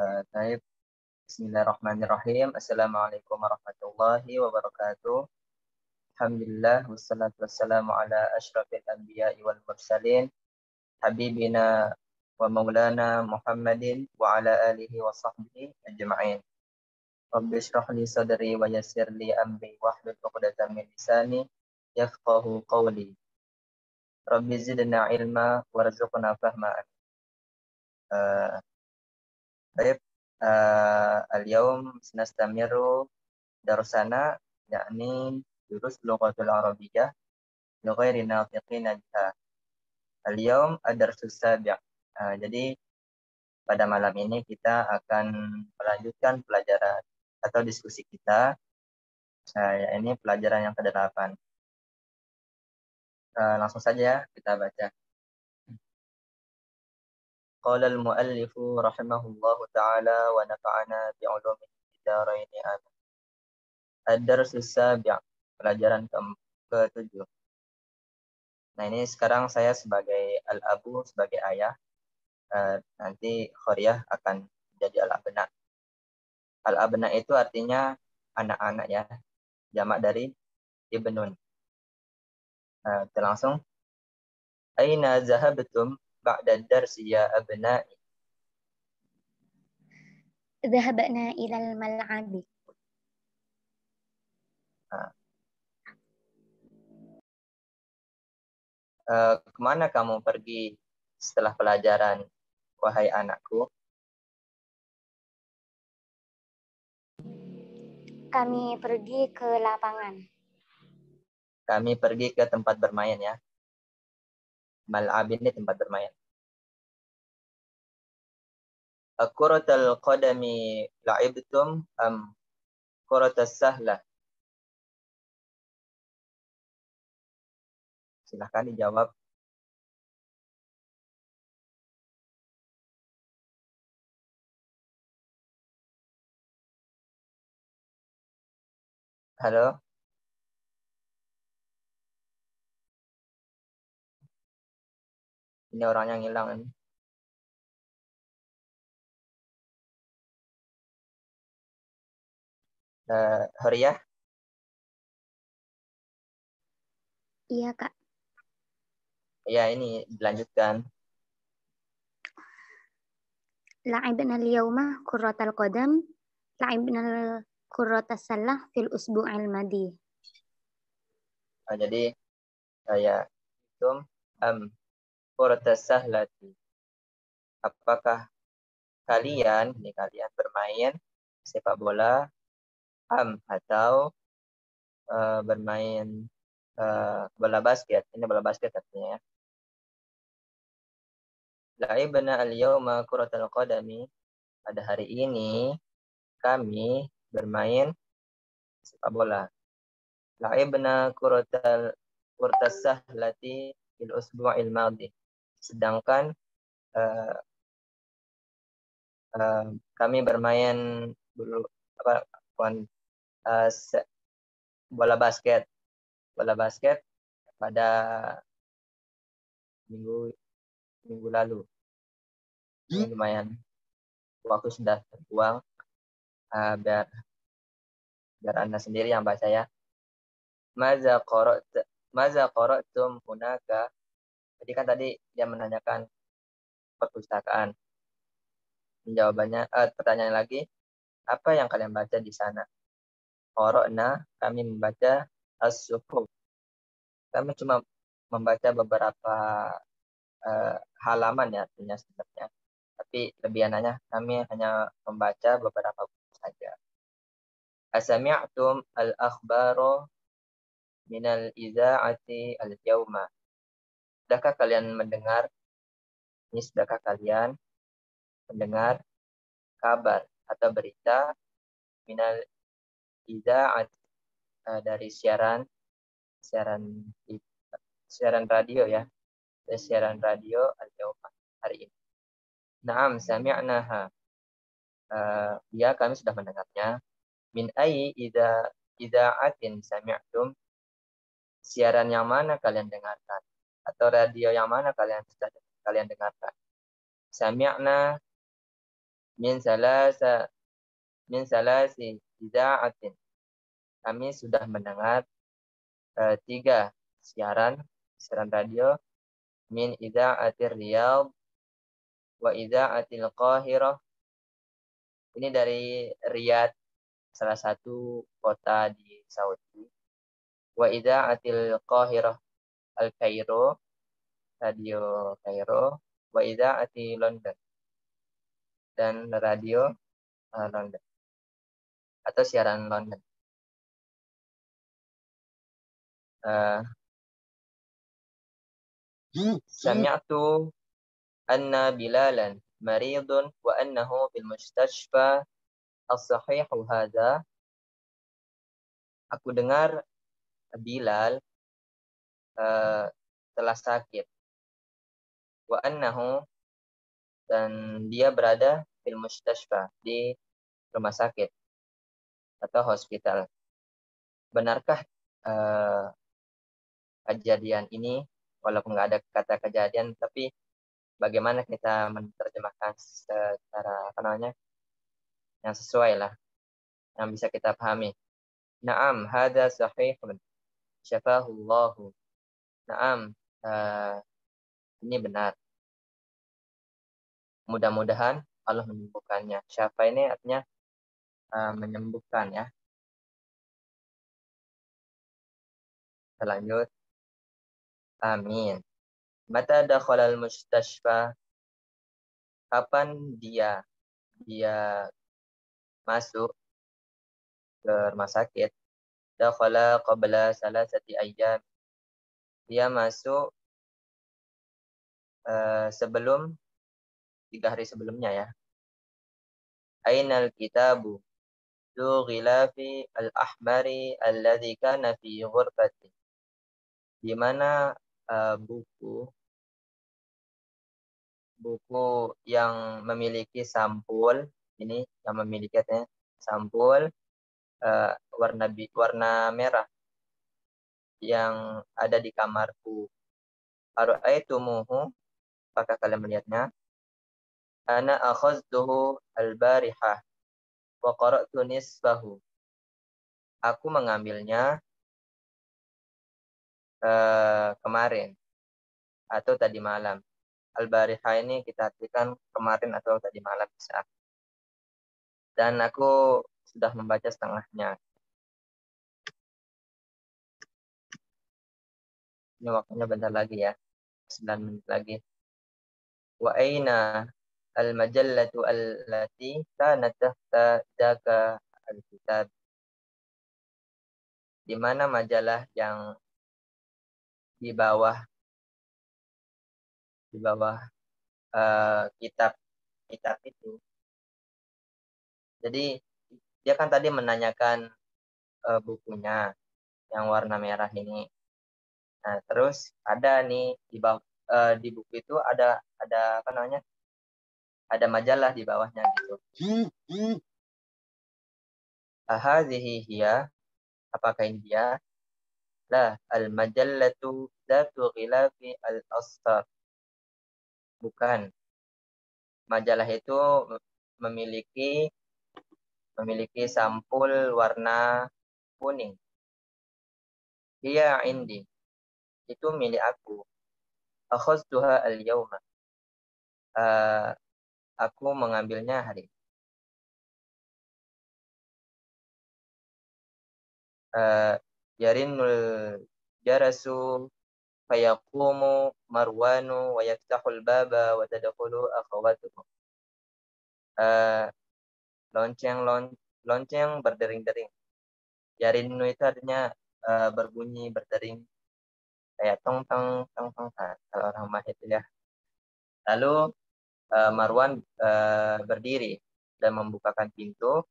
Baik, Bismillahirrahmanirrahim. Assalamualaikum warahmatullahi wabarakatuh. Alhamdulillah, wassalatu wassalamu ala ashrafil anbiya'i wal mursalin, habibina wa maulana Muhammadin wa ala alihi wa sahbihi ajma'in. Rabbi shrah li sadri wa yassir li amri wahlul 'uqdatam min lisani yafqahu qawli. Rabbi zidna ilma warzuqna fahma. Baik, al-yawm nastamiru darsana yakni jurus lughatul arabiyyah li ghairi nafiqin biha. Al-yawm ad-darsus sabi'. Jadi pada malam ini kita akan melanjutkan pelajaran atau diskusi kita. Ini pelajaran yang ke-8. Langsung saja kita baca. Qala al-muallifu rahimahullahu ta'ala wa nafa'ana bi'ulumihi fid dharain amin. Ad-darsus sabi', pelajaran ke-7. Nah, ini sekarang saya sebagai al-abu, sebagai ayah. Nanti Khoriyah akan jadi al-abna. Al-abna itu artinya anak-anak ya. Jamak dari ibnun. Kita langsung. Aina zahabtum ba'da ad-darsi ya abna'i? Dhahabna ilal mal'abi. Kemana kamu pergi setelah pelajaran, wahai anakku? Kami pergi ke lapangan. Kami pergi ke tempat bermain ya. Mal'ab ini tempat bermain. Kuratal qadami la'ibtum am kuratas sahlah? Silahkan dijawab. Halo? Ini orang yang hilang ini. Khoriyah? Iya, Kak. Ya, ini dilanjutkan. La'ibna al-yawma kurratal qadam. La'ibna kurratas salah fil usbu'il madi. Jadi saya hitung am kuratas sahlati. Apakah kalian bermain sepak bola atau bermain bola basket? Ini bola basket artinya ya. La'ibna al-yawma kuratal qadami. Pada hari ini kami bermain sepak bola. La'ibna kurtas sahlati fil usbu'il madi. Sedangkan kami bermain dulu bola basket pada minggu lalu. Ini lumayan waktu sudah terbuang. Biar Anda sendiri yang baca ya. Maza qara'tum hunaka. Jadi kan tadi dia menanyakan perpustakaan. Jawabannya, pertanyaan lagi, apa yang kalian baca di sana? Qara'na, kami membaca as-suhuf. Kami cuma membaca beberapa halaman ya artinya sebenarnya. Tapi lebihannya kami hanya membaca beberapa buku saja. Asami'tum al-akhbaro minal iza'ati al-yawma. Sudahkah kalian mendengar kabar atau berita minal iza'ati dari siaran radio ya. Siaran radio al-yawma hari ini. Naam sami'naha. Ya kami sudah mendengarnya. Min ayyi ida'atin sami'tum. Siaran yang mana kalian dengarkan? Atau radio yang mana kalian dengarkan? Sami'na min salasi ida'atin. Kami sudah mendengar 3 siaran radio min ida'atir Riyadh wa ida'atil Qahirah. Ini dari Riyadh, salah satu kota di Saudi. Wa ida'atil Qahirah Al-Kairo, radio Kairo. Wa ida'ati London, dan radio London atau siaran London. Sami'tu anna Bilalan maridun wa annahu fil mustashfa as-sahihu hadha. Aku dengar Bilal telah sakit. Wa annahu, dan dia berada fil mustashfa, di rumah sakit atau hospital. Benarkah kejadian ini? Walaupun nggak ada kata kejadian, tapi bagaimana kita menerjemahkan secara yang sesuai lah, yang bisa kita pahami. Naam, hada sahihun, syafahullahu. Naam, ini benar. Mudah-mudahan Allah menyembuhkannya. Syafa ini artinya menyembuhkan ya. Lanjut. Amin. Mata dakhalal mustashfa. Kapan dia masuk ke rumah sakit? Dakhala qabla salasati ayyam. Dia masuk sebelum 3 hari sebelumnya ya. Ainal kitabu du ghilafi al-ahmari alladhi kana fi ghurfati. Di mana buku yang memiliki sampul, ini yang memiliki sampul warna merah yang ada di kamarku. Ara'aitumuhu, apakah kalian melihatnya? Ana akhaztuhu al-barihah wa qara'tu nisfahu. Aku mengambilnya kemarin atau tadi malam. Al-barihah ini kita artikan kemarin atau tadi malam bisa. Dan aku sudah membaca setengahnya. Ini waktunya bentar lagi ya. 9 menit lagi. Wa aina al-majallatu allati kanat tahta daka al-kitab. Di mana majalah yang di bawah kitab itu. Jadi dia kan tadi menanyakan bukunya yang warna merah ini. Nah, terus ada nih di buku itu ada ada majalah di bawahnya gitu. Hadhihi hiya, apakah ini dia? La, al-majallatu dzatu ghilafi al-asfar. Bukan. Majalah itu memiliki sampul warna kuning. Hiya indi. Itu milik aku. Akhaztuha al-yawma. Aku mengambilnya hari ini. Yarinul jarasu fayaqumu Marwanu wa yaftahul baba wa tadkhulu akhawatuhu. Lonceng berdering-dering. Yarinu itu artinya berbunyi, berdering, kayak tong tong tong tong, kalau orang rumah itu ya. Lalu Marwan berdiri dan membukakan pintu,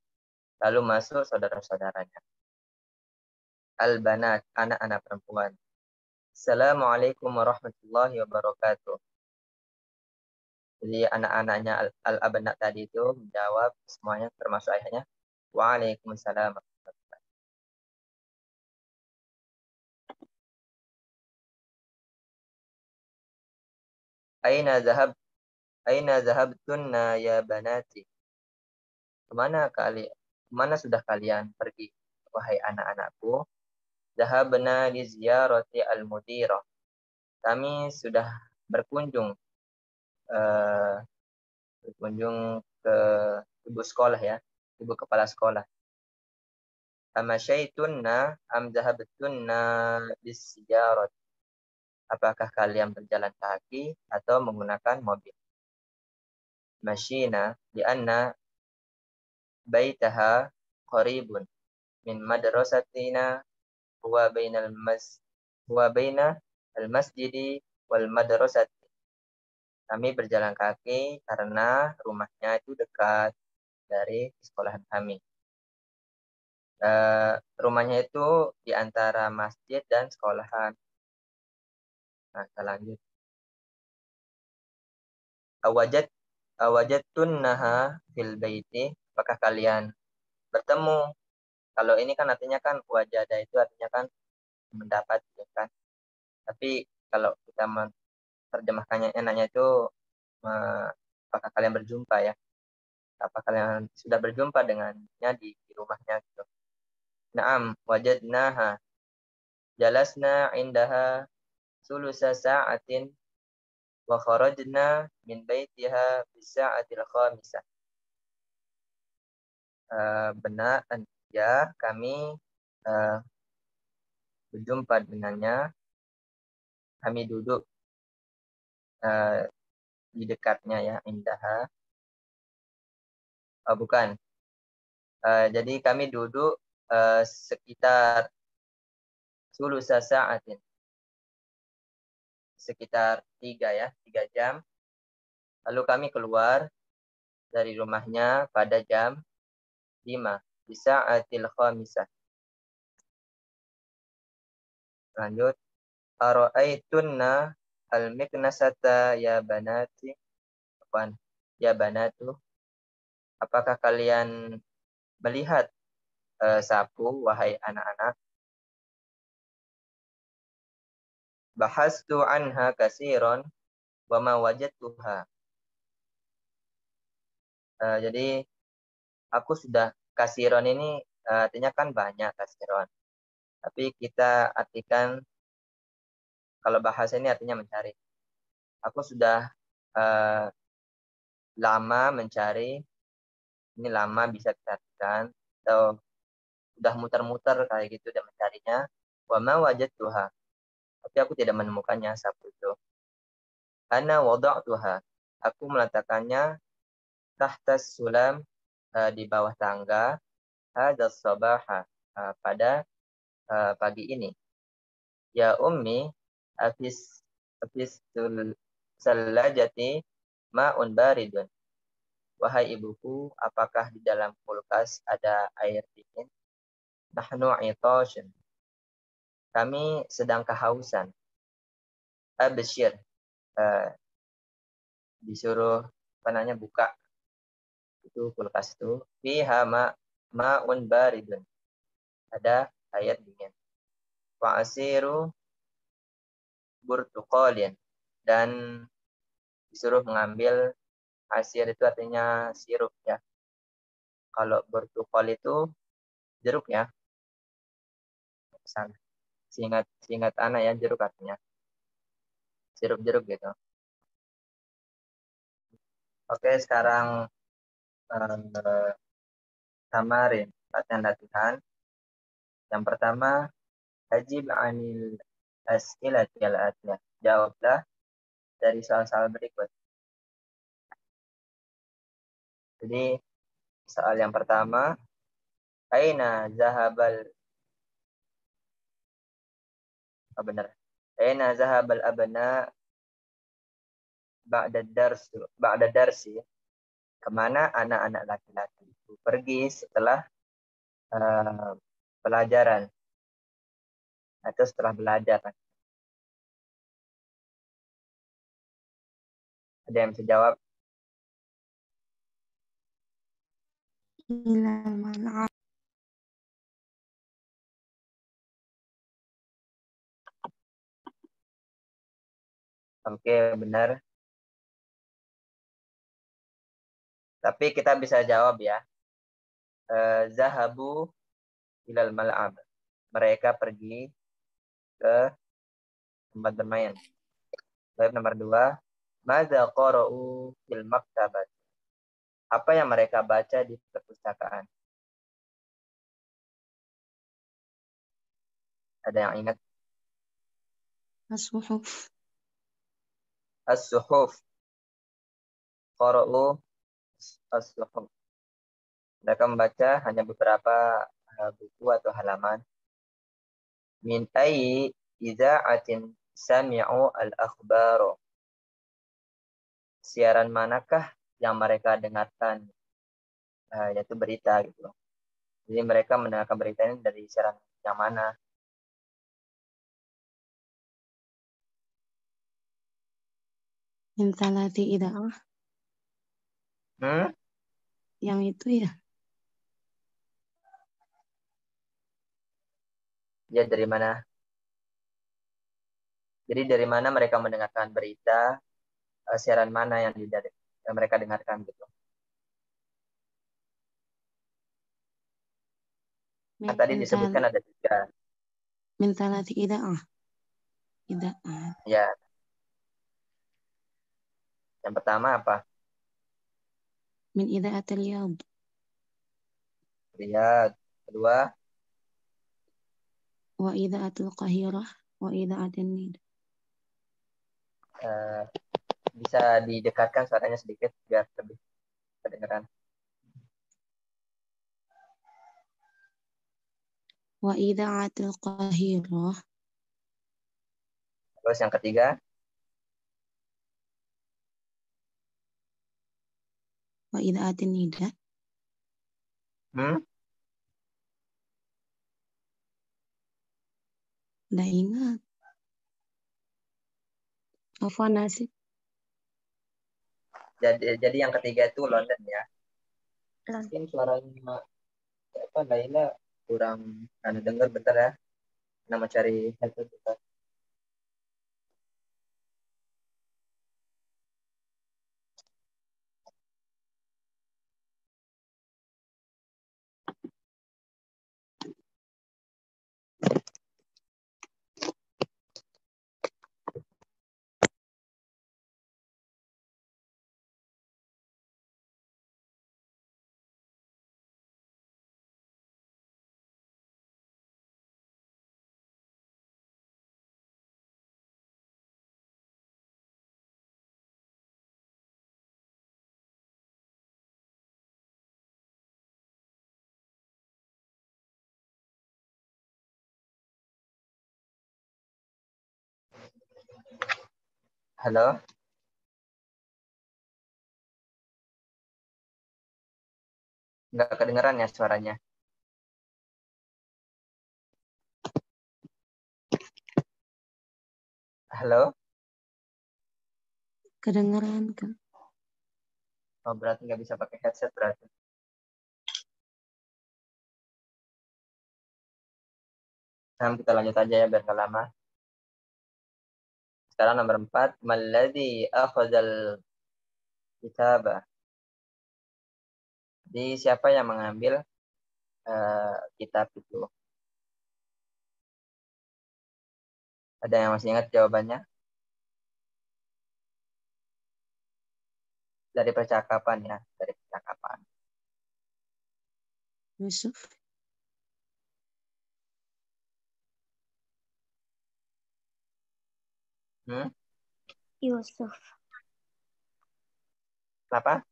lalu masuk saudara-saudaranya. Al-banat, anak-anak perempuan. Assalamualaikum warahmatullahi wabarakatuh. Jadi anak-anaknya al-abanat tadi itu menjawab semuanya, termasuk ayahnya. Waalaikumsalam. Aina zahabtunna ya banati. Kemana sudah kalian pergi, wahai anak-anakku? Dhahabna li ziyarati al-mudirah. Kami sudah berkunjung eh, ke ibu sekolah ya, ibu kepala sekolah. Amasyaitunna am dhahabtunna bis siyarat. Apakah kalian berjalan kaki atau menggunakan mobil? Masyina li'anna baitaha qaribun min madrasatina huwa baina al-masjidi wal madrasati. Kami berjalan kaki karena rumahnya itu dekat dari sekolahan kami. Rumahnya itu di antara masjid dan sekolahan. Nah, kita lanjut. Awajadtunnaha fil baiti. Apakah kalian bertemu? Kalau ini kan artinya kan wajada itu artinya kan mendapat, ya kan? Tapi kalau kita menerjemahkannya enaknya itu apakah kalian berjumpa ya? Apakah kalian sudah berjumpa dengannya di rumahnya gitu? Naam, wajadnaha. Jalasna indaha sulusa sa'atin wa kharajna min baitiha bis sa'atil khamisah. Benar ya, kami berjumpa dengannya. Kami duduk di dekatnya ya, indaha. Bukan. Jadi kami duduk sekitar sulusa sa'atin. Sekitar 3 jam. Lalu kami keluar dari rumahnya pada jam 5. Bisa atil khamisah. Lanjut. Ara'aitunna al-miknasata ya banati. Apaan? Ya banatu. Apakah kalian melihat sapu, wahai anak-anak? Bahastu anha kasiron wa ma wajadtuha. Jadi aku sudah, kasiron ini artinya kan banyak kasiron. Tapi kita artikan kalau bahasa ini artinya mencari. Aku sudah lama mencari. Ini lama bisa kita artikan atau sudah muter-muter kayak gitu dan mencarinya. Wa ma wajadtuha. Tapi aku tidak menemukannya sapu itu. Ana wada'tuha. Aku meletakkannya tahtas sulam, di bawah tangga, hadas sabaha, pada pagi ini. Ya ummi, afistul salajati ma'un baridun. Wahai ibuku, apakah di dalam kulkas ada air dingin? Nahnu itashun. Kami sedang kehausan. Absyir, disuruh buka itu kulkas itu. Fiha ma'un baridun. Ada air dingin. Wa asiru burtuqalin. Dan disuruh mengambil asir, itu artinya sirup ya. Kalau burtuqal itu jeruk ya. Seingat anak ya, jeruk artinya. Sirup jeruk gitu. Oke, sekarang tamarin, latihan. Yang pertama, ajib anil as'ilatil atiyah. Jawablah dari soal-soal berikut. Jadi, soal yang pertama, aina zahabal Aina zahabal abna ba'da darsi. Kemana anak-anak laki-laki itu pergi setelah pelajaran atau setelah belajar? Ada yang bisa jawab? Oke, benar. Tapi kita bisa jawab ya. zahabu ilal mal'ab. Mereka pergi ke tempat bermain. Baik, nomor 2. Madza qara'u fil maktabat. Apa yang mereka baca di perpustakaan? Ada yang ingat? As-suhuf. As-suhuf. Qara'u as-suhuf. Mereka membaca hanya beberapa buku atau halaman. Min ayyi idza'atin sami'u al-akhbaro. Siaran manakah yang mereka dengarkan? Yaitu berita gitu. Jadi mereka mendengarkan berita ini dari siaran yang mana? Min thalati ida'ah. Yang itu ya. Ya, dari mana? Jadi dari mana mereka mendengarkan berita, siaran mana yang mereka dengarkan gitu. Kan tadi disebutkan ada 3. Min thalati ida'ah. Ida'ah. Ya. Yang pertama apa? Min ida'atil yaud. Riyadh. Kedua, Wa ida'atul qahirah. Wa ida'atil nid. bisa didekatkan suaranya sedikit biar lebih kedengaran. Wa ida'atil qahirah. Terus yang ketiga, Wa ida'atil nida. Nggak ingat. Apa nasib? jadi yang ketiga itu London ya. London. Mungkin suaranya apa Laila kurang dengar, bentar ya. Nama cari headset bentar. Halo? Nggak kedengeran ya suaranya? Halo? Kedengeran kan? Oh, berarti nggak bisa pakai headset berarti. Nah, kita lanjut aja ya biar nggak lama. Sekarang nomor 4. Malladhi akhadhal kitabah. Jadi siapa yang mengambil kitab itu? Ada yang masih ingat jawabannya? Dari percakapan ya, dari percakapan. Yusuf. Yusuf. Kenapa?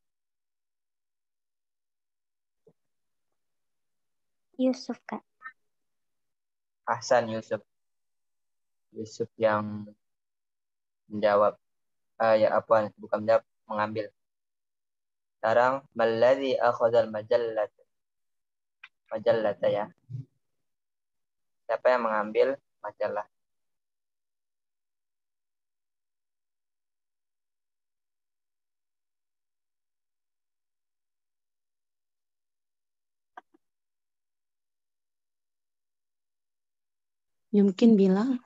Yusuf, Kak. Ahsan, Yusuf. Yusuf yang menjawab. Ya apa? Bukan menjawab, mengambil. Sekarang, malladhi akhadhal majallat. Majallat ya. Siapa yang mengambil majalah? Mungkin bilang.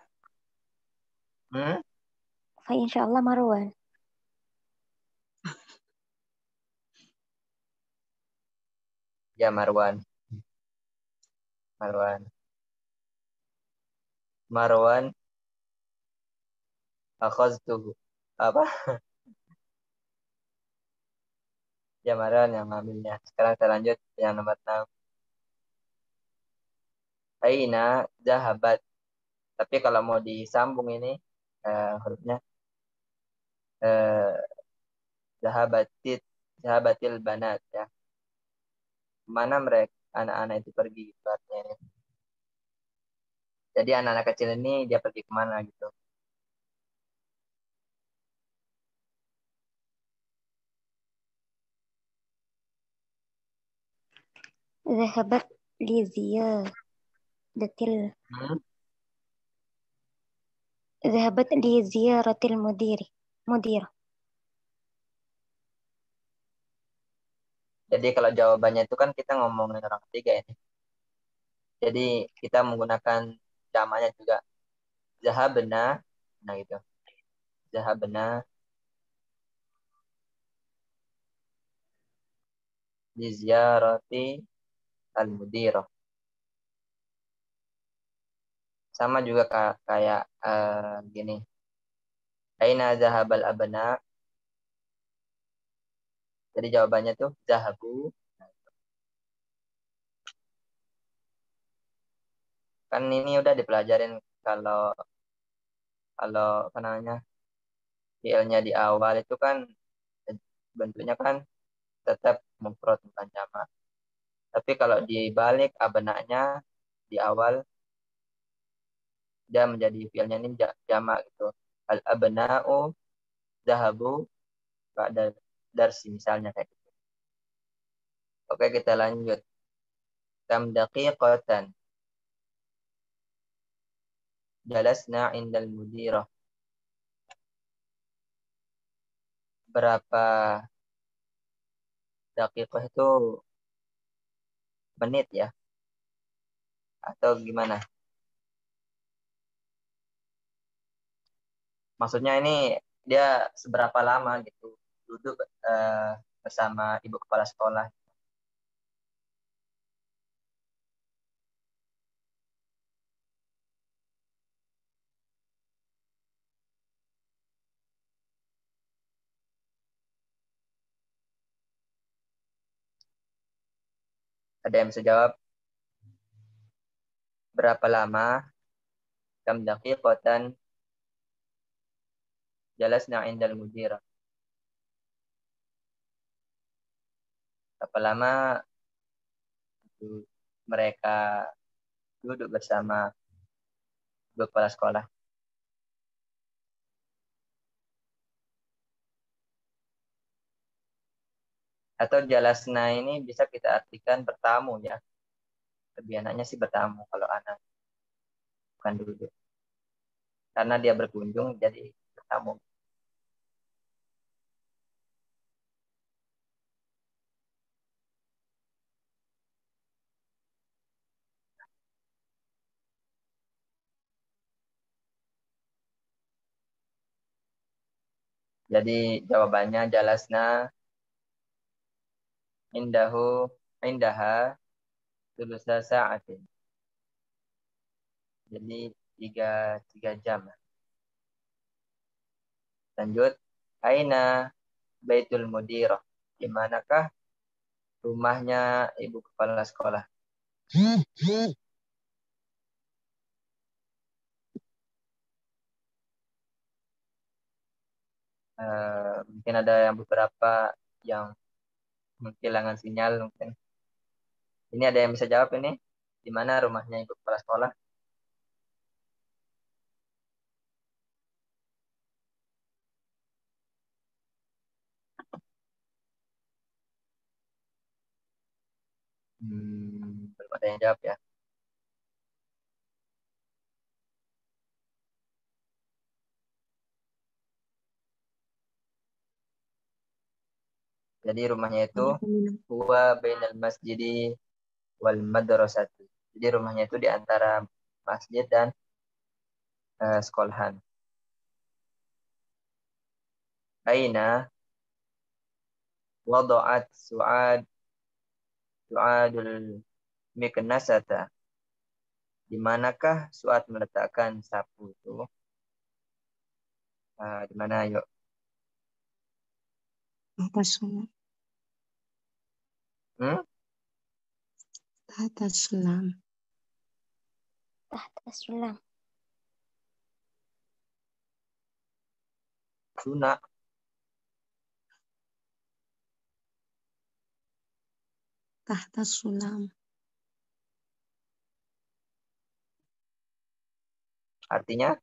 Fa insyaallah Marwan. Ya Marwan. Marwan akhaztuhu. Apa? Ya Marwan yang mengambilnya. Sekarang kita lanjut yang nomor 6. Aina zahabat. Tapi kalau mau disambung ini hurufnya eh, zahabatil banat ya. Mana mereka anak-anak itu pergi gitu artinya ini. Jadi anak-anak kecil ini dia pergi kemana gitu. ذهبت لزيارة Hmm? ذهبت لزيارة مديرة. Jadi kalau jawabannya itu kan kita ngomongin orang ketiga ini. Jadi kita menggunakan jamaknya juga. Zahabna, nah gitu. Zahabna di ziyarati al-mudirah. Sama juga kayak gini. Aina zahabal abna. Jadi jawabannya tuh zahabu. Kan ini udah dipelajarin kalau kalau apa namanya fiilnya di awal itu kan bentuknya kan tetap mufrad bukan jamak. Tapi kalau dibalik abnanya di awal dia menjadi fiilnya ini jamak gitu. Al abna'u zahabu ba'da darsi misalnya kayak gitu. Oke, kita lanjut. Kam daqiqatan jalasna indal mudirah. Berapa daqiqah itu menit ya? Atau gimana? Maksudnya ini dia seberapa lama gitu duduk bersama ibu kepala sekolah. Ada yang bisa jawab berapa lama? Kam daqiqatan jalasna indal mudirah. Berapa lama mereka duduk bersama ibu kepala sekolah? Atau jalasna ini bisa kita artikan bertamu ya. Lebih enaknya sih bertamu kalau anak bukan duduk. Karena dia berkunjung jadi bertamu. Jadi jawabannya jalasna indaha sulusa sa'atin. Jadi tiga jam. Lanjut. Aina Baitul Mudirah. Di manakah rumahnya ibu kepala sekolah? Mungkin ada yang beberapa yang kehilangan sinyal mungkin. Ini ada yang bisa jawab ini? Di mana rumahnya ibu kepala sekolah? Belum ada yang jawab ya. Jadi rumahnya itu huwa bainal masjidi wal madrasati. Jadi rumahnya itu di antara masjid dan sekolahan. Aina wada'at Su'ad tu'adul miknasata. Di manakah Suat meletakkan sapu itu? Di mana yuk? Atas sulam. Atas sulam. تحت السلم. Suna. Tahta sulam. Artinya?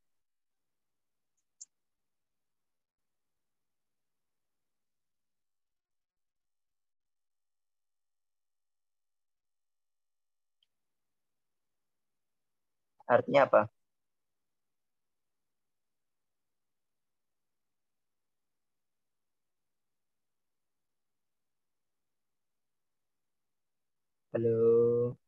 Artinya apa? Halo.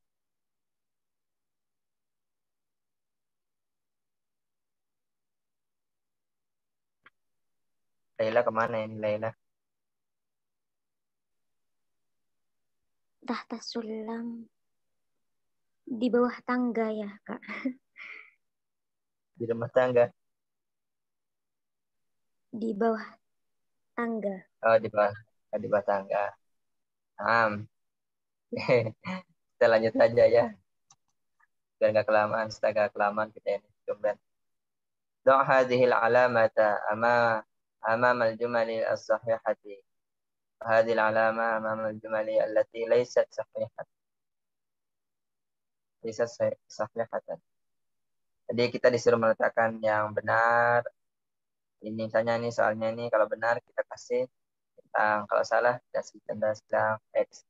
Laila kemana ini Laila? تحت السلم. Di bawah tangga ya, Kak. Di rumah tangga. Di bawah tangga. Oh, di bawah tangga. Kita lanjut aja ya. Biar nggak kelamaan, setengah kelamaan kita ini. Coba. Dong hadhil alamata amam al-jumali as-sahihati. Hadhil alama amam al-jumali allati laysat sahihatan. Laysat sahihatan. Jadi kita disuruh meletakkan yang benar. Ini misalnya nih soalnya ini kalau benar kita kasih tentang, kalau salah kasih tanda sedang X.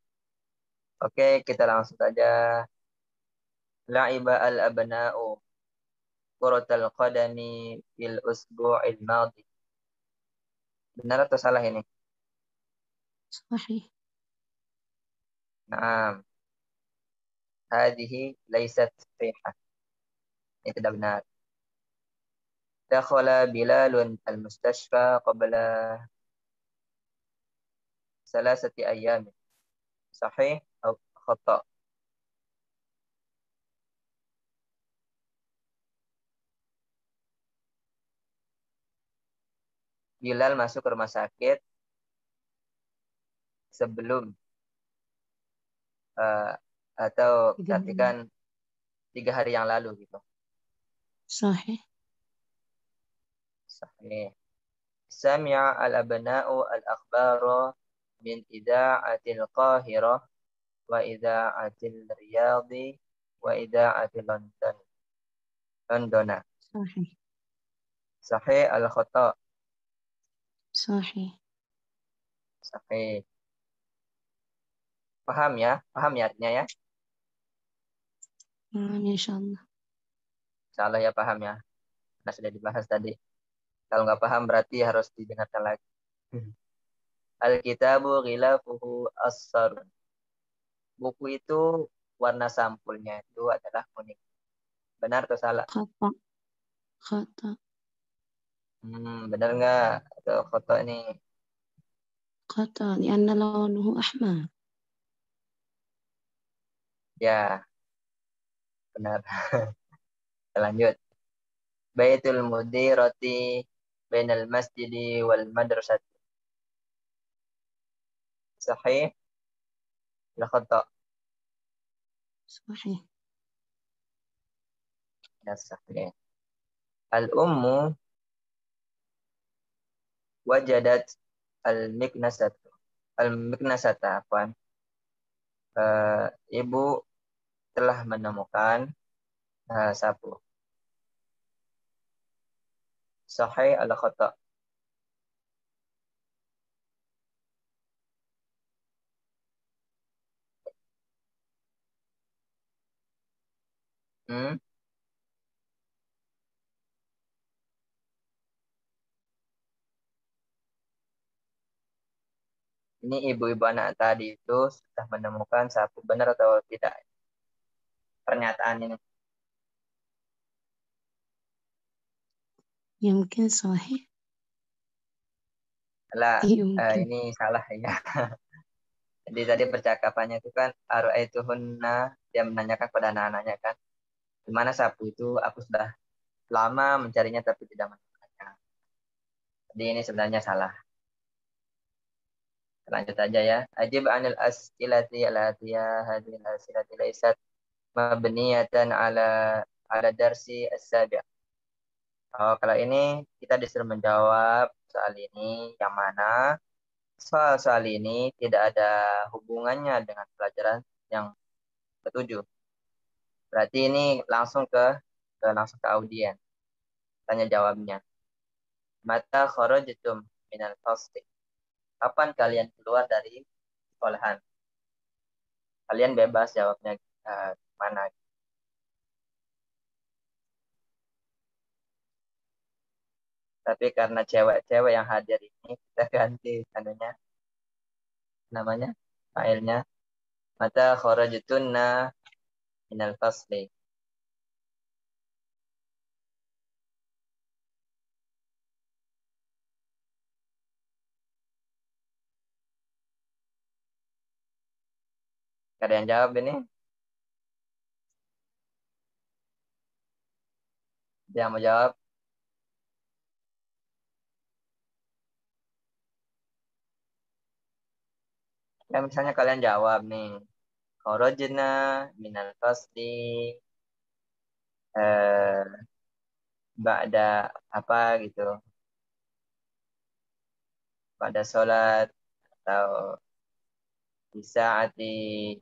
Oke, kita langsung saja. La'iba al-abna'u kuratal qadami fil usbu'il madhi. Benar atau salah ini? Sahih. Naam. Hadhihi laysat sahihah. Ini tidak benar. Dakhala Bilalun al-mustashfa qabla salasati ayyam. Sahih atau khata'? Bilal masuk ke rumah sakit sebelum atau artikan 3 hari yang lalu gitu. Sahih. Sahih. Sami'a al-abna'u al-akhbara min ida'atil Qahirah wa ida'atil Riyadhi wa ida'atil Londona. Sahih. Sahih al-khata'. Sahih. Sahih. Paham ya? Paham ya artinya ya? Insyaallah. Insyaallah ya paham ya. Nah, sudah dibahas tadi. Kalau nggak paham berarti harus didengarkan lagi. Al-kitabu ghilafuhu as-sarun. Buku itu warna sampulnya itu adalah kuning. Benar atau salah? Khata. Khata. Benar nggak? Atau foto ini? Khata. Lianna launuhu ahmar. Ya, benar. Kita lanjut. Baitul mudirati bainal masjidi wal madrasati. Sahih? La khata'? Sahih. Ya, sahih. Al-ummu wajadat al-miknasata. Al-miknasata, apaan? Ibu telah menemukan sapu. Sahih ala khata'? Hmm? Ini ibu-ibu anak tadi itu sudah menemukan sapu. Benar atau tidak? Pernyataan ini. Yumkin sahih. Lah, Yumkin. ini salah ya. Jadi tadi percakapannya itu kan ara'aituhunna, dia menanyakan kepada anak-anaknya kan, di mana sapu itu, aku sudah lama mencarinya tapi tidak menemukannya. Jadi ini sebenarnya salah. Lanjut aja ya. Ajib anil as'ilati al-atiyah hadhil as'ilati laysat mabniyatan ala darsi as-sabi'. Oh, kalau ini kita disuruh menjawab soal ini yang mana soal ini tidak ada hubungannya dengan pelajaran yang ketujuh. Berarti ini langsung ke audien. Tanya jawabnya. Mata kharajtum minal fasli. Kapan kalian keluar dari sekolahan? Kalian bebas jawabnya mana. Tapi karena cewek-cewek yang hadir ini, kita ganti namanya, failnya. Mata kharajtunna minal fasli. Ada yang jawab ini? Dia mau jawab? Ya, misalnya kalian jawab nih. Kharajna minal fasli eh, ba'da apa gitu. Pada sholat atau bisa ati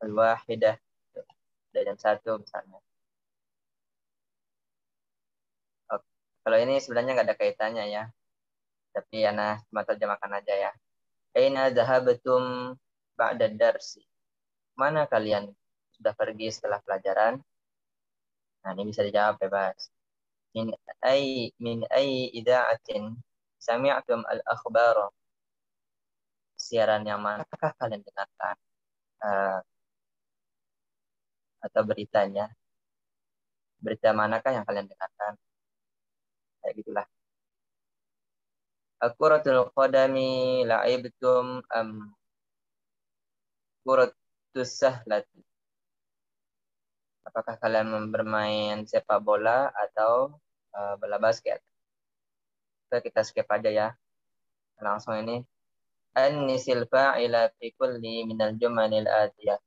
al-wahidah dari jam 1 misalnya. Oke. Kalau ini sebenarnya nggak ada kaitannya ya. Tapi anak cuma terjemahkan aja ya. Aina zahabatum ba'da darsi. Mana kalian sudah pergi setelah pelajaran? Nah, ini bisa dijawab bebas. Min ai ida'atin sami'tum al-akhbar. Siaran yang manakah kalian dengarkan? Uh, atau beritanya? Berita manakah yang kalian dengarkan? Kayak gitulah. Akuratul qadami la'ibtum am kuratus sahlati. Apakah kalian bermain sepak bola atau bola basket? Kita skip aja ya. Langsung ini. An-nisil fa'ila fi kulli minal jumanil atiyah.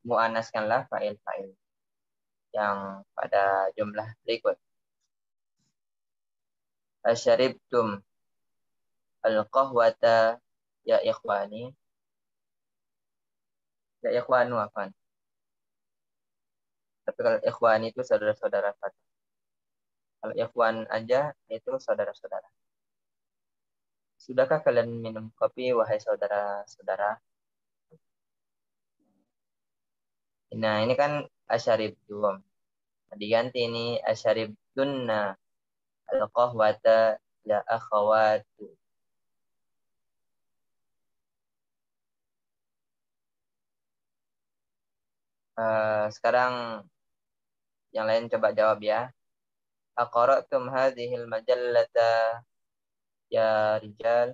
Mu'anaskanlah fa'il-fa'il yang pada jumlah berikut. Asyaribtum al-qahwata ya ikhwani. Ya ikhwanu afan. Tapi kalau ikhwani itu saudara-saudara. Kalau ikhwan aja itu saudara-saudara. Sudahkah kalian minum kopi wahai saudara-saudara? Nah, ini kan asyaribtum. Diganti ini asyaribtunna al-qahwata ya akhawatu. Sekarang yang lain coba jawab ya. Aqra'tum hadhil majallata ya rijal.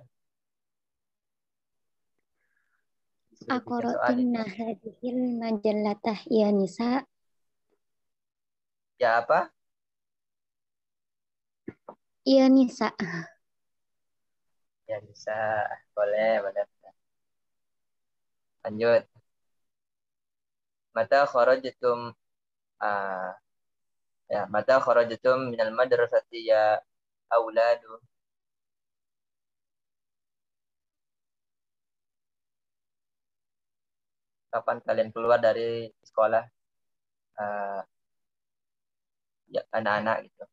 Sudah bikin soal ini. Aqra'tunna hadhil majallatah ya nisa. Ya apa? Ya nisa. Ya bisa. Boleh, boleh. Lanjut. Mata kharajtum uh, ya, mata kharajtum minal madrasati ya auladu. Kapan kalian keluar dari sekolah uh, ya anak-anak gitu.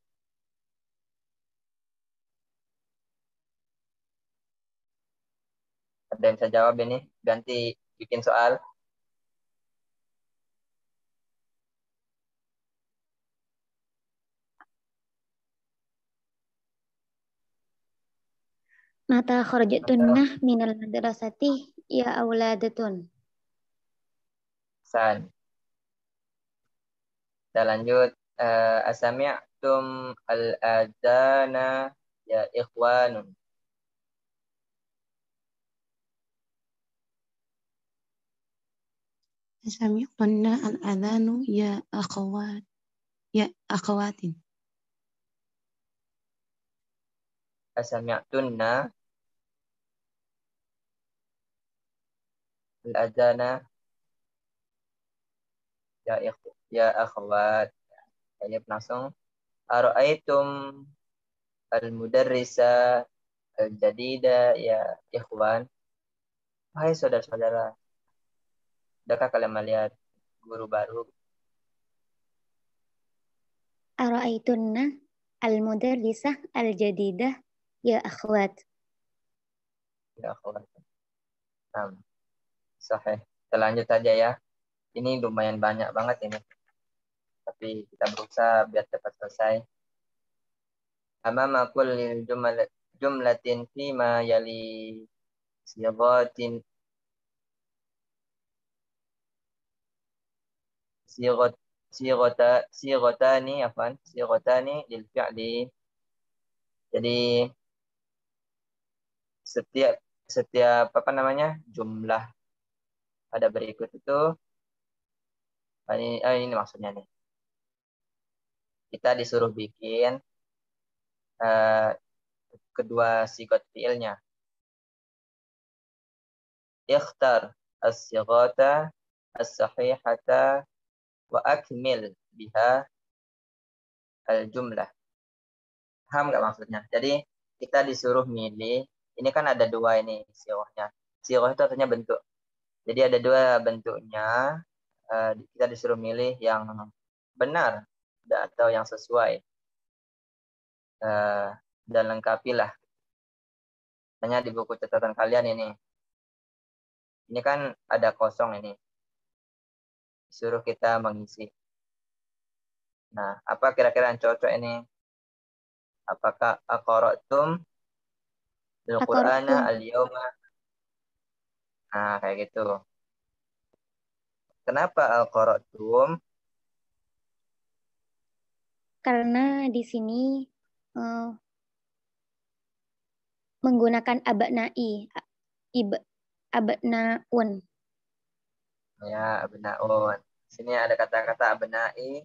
Ada yang bisa jawab ini? Ganti bikin soal. Mata kharajtunna minal madrasati ya auladatun. San. Kita lanjut. Asami'tum al-adana ya ikhwanun. Sami'tunna al-adhanu ya akhawat. Ya akhawatin. Asami'tunna al-adana ya akhwat. Ini langsung. Ara'aitum al-mudarrisa al-jadida ya ikhwan. Hai saudara-saudara, adakah kalian melihat guru baru? Ara'aitunna al-mudarrisah al-jadidah ya akhwat. Ya akhwat. Sahih. Kita lanjut aja ya. Ini lumayan banyak banget ini. Tapi kita berusaha biar cepat selesai. Amama kullil jumlatin fima yali sighatin sighatani lil fi'li. Jadi setiap apa namanya? Jumlah pada berikut itu ini maksudnya nih. Kita disuruh bikin kedua sigot fi'ilnya. Ikhtar as-sighata as-sahihata wa akmil biha al-jumlah. Paham nggak maksudnya? Jadi kita disuruh milih. Ini kan ada dua ini sighahnya. Sighah itu artinya bentuk. Jadi ada dua bentuknya. Kita disuruh milih yang benar atau yang sesuai. Dan lengkapilah. Hanya di buku catatan kalian ini. Ini kan ada kosong ini. Disuruh kita mengisi. Nah, apa kira-kira yang cocok ini? Apakah aqra'tum al-Qur'ana al-yawma? Nah, kayak gitu. Kenapa al-Qur'atum? Karena di sini menggunakan abna'i, abna'un. Ya, abna'un. Sini ada kata-kata abna'i,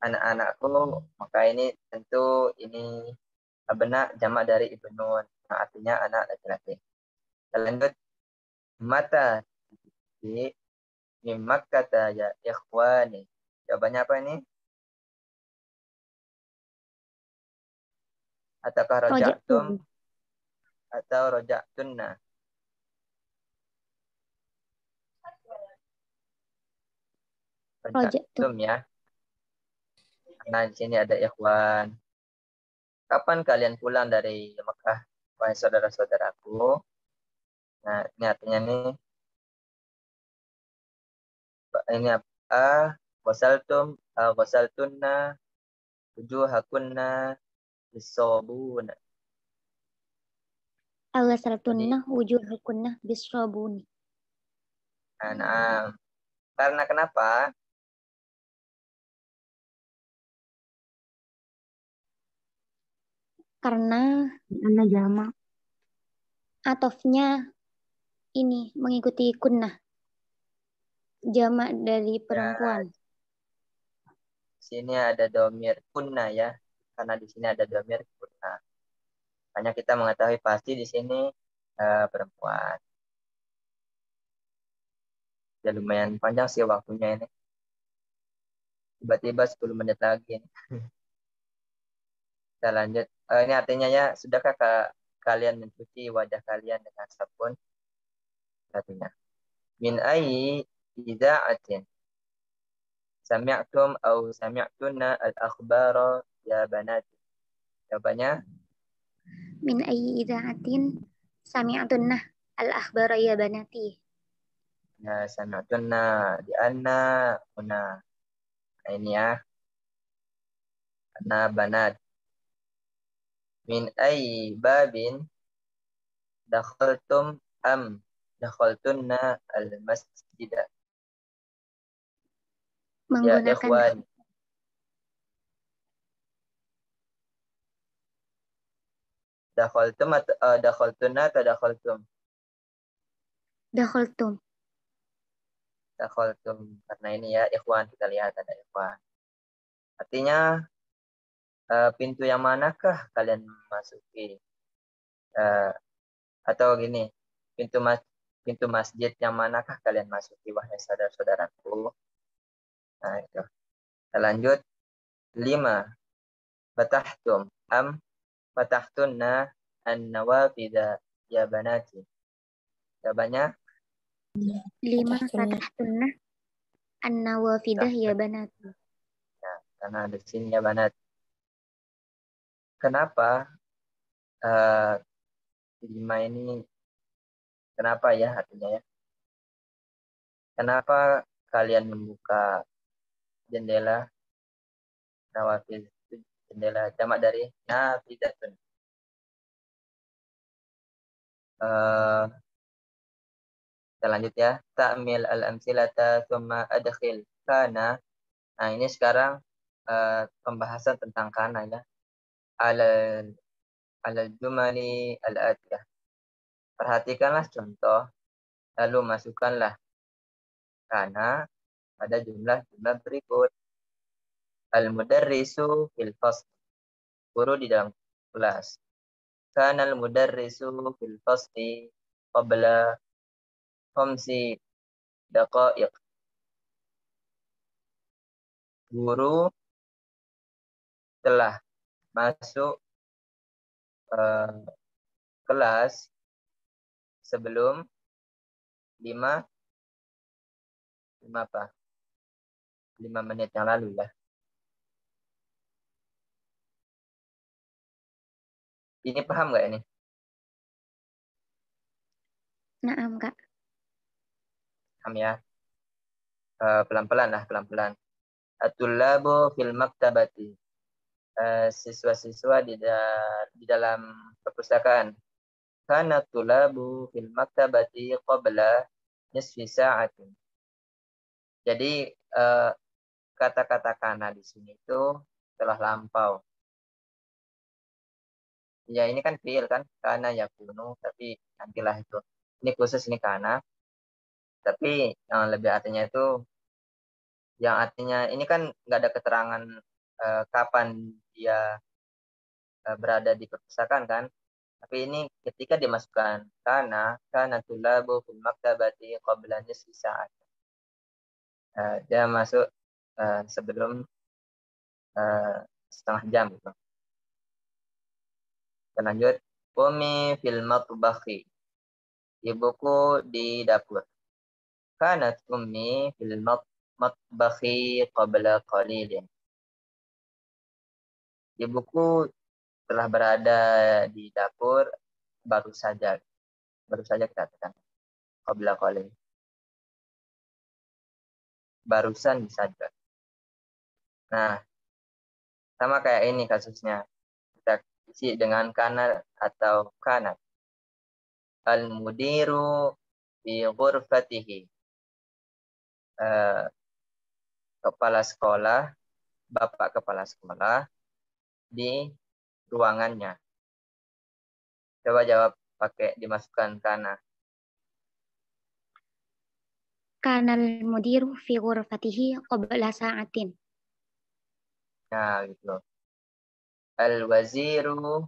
anak-anakku. Maka ini tentu ini abna jamak dari ibnun. Nah, artinya anak laki-laki. Kita lanjut. Mata di Makkah ya ikhwani. Jawabannya apa ini? Ataukah roja'tum atau roja'tunna? Roja'tum ya. Nah, di sini ada ikhwan. Kapan kalian pulang dari Mekah, wahai saudara-saudaraku? Nah, ini artinya nih, ini apa? Wasaltunna, wujuhakunna, bisobun. Wasaltunna wujuhakunna bisobun. Nah, karena kenapa? Karena jamak. atofnya ini mengikuti kunnah. Jamak dari perempuan. Ya, sini ada domir kunna ya. Karena di sini ada domir kunna. Hanya kita mengetahui pasti di sini perempuan. Ya lumayan panjang sih waktunya ini. Tiba-tiba 10 menit lagi. Kita lanjut. Ini artinya ya, sudahkah kalian mencuci wajah kalian dengan sabun? Artinya. Min ayyi idza'atin sami'tum au sami'tunna al-akhbara ya banat. Jawabannya? Min ayyi idza'atin sami'tunna al-akhbara ya banati. Ya, sami'tunna di anna una. Nah, ini ya. Anna banat. Min ayyi babin dakhaltum am dakhaltunna al-masjidah. Ya Menggunakan ikhwan. Dakhaltum atau dakhaltunna atau dakhaltum? dakhaltum. dakhaltum, karena ini ya ikhwan, kita lihat ada ikhwan. Artinya pintu yang manakah kalian masuki? Atau gini, pintu masjid yang manakah kalian masuki wahai saudara-saudaraku? Nah, itu. Kita lanjut. 5. Fatahtum am fatahtunna an-nawafida ya banati. Jawabannya 5 fatahtunna an-nawafidah ya banati. ya, karena di sini ya banat. Kenapa 5 ini kenapa ya artinya ya? Kenapa kalian membuka jendela nawafid? Jendela jamak dari nafidatun. Kita lanjut ya. Ta'mil al-amsilata thumma adkhil kana. Nah, ini sekarang pembahasan tentang kana ya. Alal jumali al-atiyah. Perhatikanlah contoh, lalu masukkanlah kana pada jumlah-jumlah berikut. Al-mudarrisu fil fasl. Guru di dalam kelas. Kana al-mudarrisu fil fasli qabla 5 daqaiq. Guru telah masuk kelas sebelum 5 menit yang lalu ya. Ini paham nggak ini? Naam, Kak. Paham ya? Pelan-pelan lah, pelan-pelan. At-tullabu fil maktabati. Siswa-siswa di dalam perpustakaan. Kana tullabu fil maktabati qabla nisfi sa'atin. Jadi kata-kata kana di sini itu telah lampau. Ya ini kan fi'il kan, kana yakunu, tapi nantilah itu. Ini khusus ini kana. Tapi yang lebih artinya itu, yang artinya ini kan nggak ada keterangan kapan dia berada di perpustakaan kan. Tapi ini ketika dimasukkan kana tulabu fil maktabati qabla nisfi sa'at. Dia masuk sebelum setengah jam gitu. Kita lanjut. Umi fil matbakhi. Ibuku di dapur. Kanat ummi fil matbakhi qabla qalilin. Ibuku telah berada di dapur baru saja kita katakan qabla qalil. Barusan saja. Nah, sama kayak ini kasusnya. Kita isi dengan kana atau kanat. Al-mudiru fi ghurfatihi. Kepala sekolah, bapak kepala sekolah di ruangannya. Coba jawab pakai dimasukkan kana. Kana al-mudiru fi ghurfatihi qabla sa'atin. Nah, gitu. Al-waziru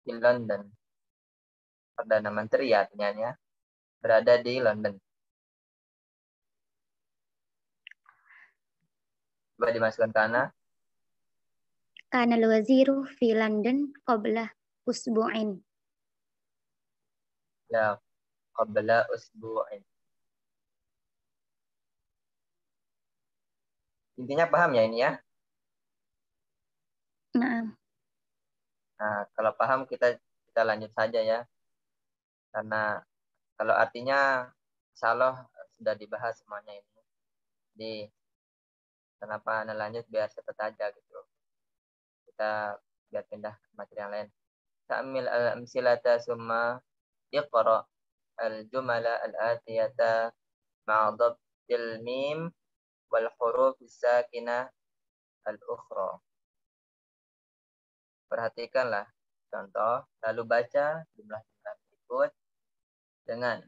di London. Perdana Menteri artinya berada di London. Coba dimasukkan kana. Kana al-waziru fi London qabla usbu'in. Ya, qabla usbu'in. Intinya paham ya ini ya? Naam. Nah, kalau paham kita lanjut saja ya. Karena kalau artinya insyaallah sudah dibahas semuanya ini. Jadi kenapa Anda lanjut biar cepat aja gitu. Kita biar pindah ke materi yang lain. Ta'mil al-amsilata summa iqra al-jumala al-atiyata ma'a dhabtil mim wal huruf sakinah al-ukhra. Perhatikanlah contoh, lalu baca jumlah-jumlah berikut dengan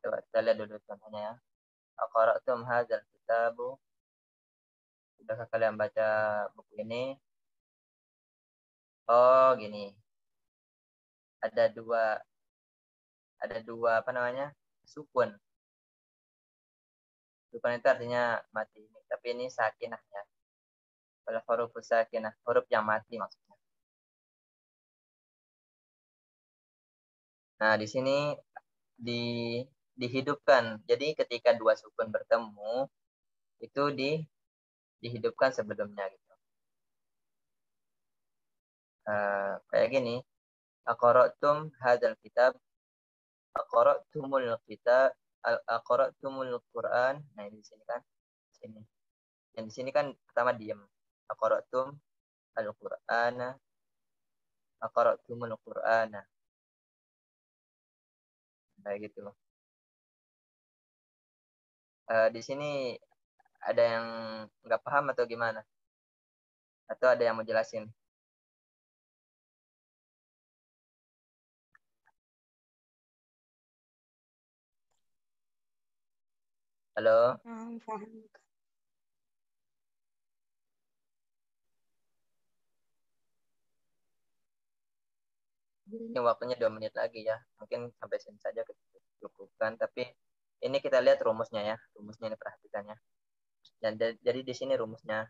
Coba kita lihat dulu contohnya ya. Aqra'tum hadzal kitabu. Sudahkah kalian baca buku ini? Oh, gini. Ada dua apa namanya? Sukun. Sukun itu artinya mati. Tapi ini sakinahnya. Kalau huruf sakinah, huruf yang mati maksudnya. Nah, di sini dihidupkan. Jadi ketika dua sukun bertemu, itu dihidupkan sebelumnya gitu. Kayak gini. Aqra'tum hadzal kitab. Aqra'tumul kitab. Aqra'tumul Qur'an. Nah, ini di sini kan. Sini. Yang di sini kan pertama diam. Aqra'tum al-Qur'ana. Aqra'tumul Qur'ana. Kayak gitu. Di sini ada yang nggak paham atau gimana? Atau ada yang mau jelasin? Halo? Paham. Ini waktunya 2 menit lagi ya. Mungkin sampai sini saja kita cukupkan. Tapi ini kita lihat rumusnya ya. Rumusnya ini perhatikan ya. Dan jadi di sini rumusnya.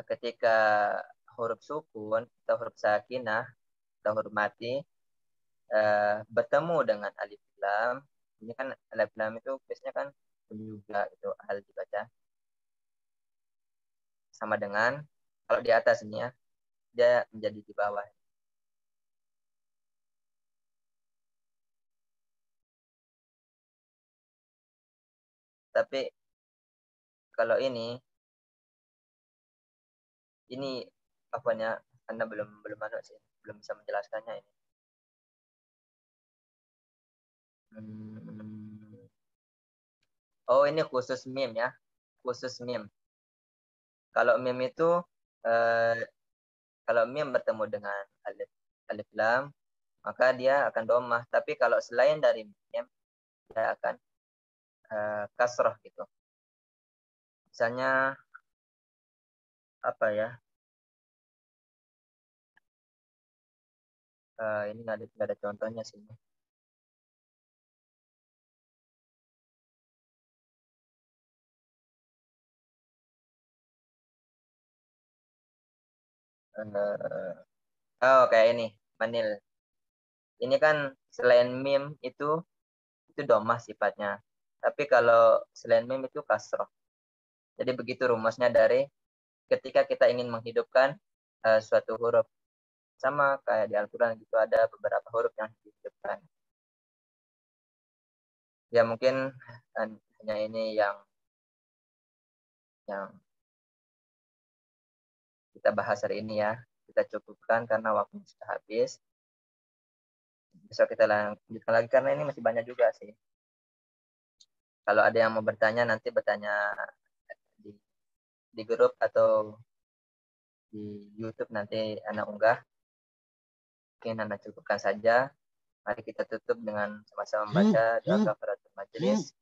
Ketika huruf sukun atau huruf sakinah atau huruf mati bertemu dengan alif lam. Ini kan alif lam itu biasanya kan juga itu hal dibaca. Sama dengan kalau di atas ini ya. Dia menjadi di bawah. Tapi kalau ini apanya Anda belum anu sih, belum bisa menjelaskannya ini. Oh, ini khusus mim ya, khusus mim. Kalau mim itu kalau mim bertemu dengan alif lam, maka dia akan domah. Tapi kalau selain dari mim, dia akan kasrah gitu. Misalnya apa ya? Ini nggak ada contohnya sih. Kayak ini, manil. Ini kan selain mim itu domah sifatnya. Tapi kalau selain mim itu kasroh. Jadi begitu rumusnya dari ketika kita ingin menghidupkan suatu huruf. Sama kayak di Al-Quran gitu ada beberapa huruf yang dihidupkan. Ya mungkin hanya ini yang kita bahas hari ini ya. Kita cukupkan karena waktu sudah habis. Besok kita lanjutkan lagi karena ini masih banyak juga sih. Kalau ada yang mau bertanya nanti bertanya di grup atau di YouTube nanti anak unggah. Mungkin anak cukupkan saja. Mari kita tutup dengan sama-sama membaca doa kafaratul majelis.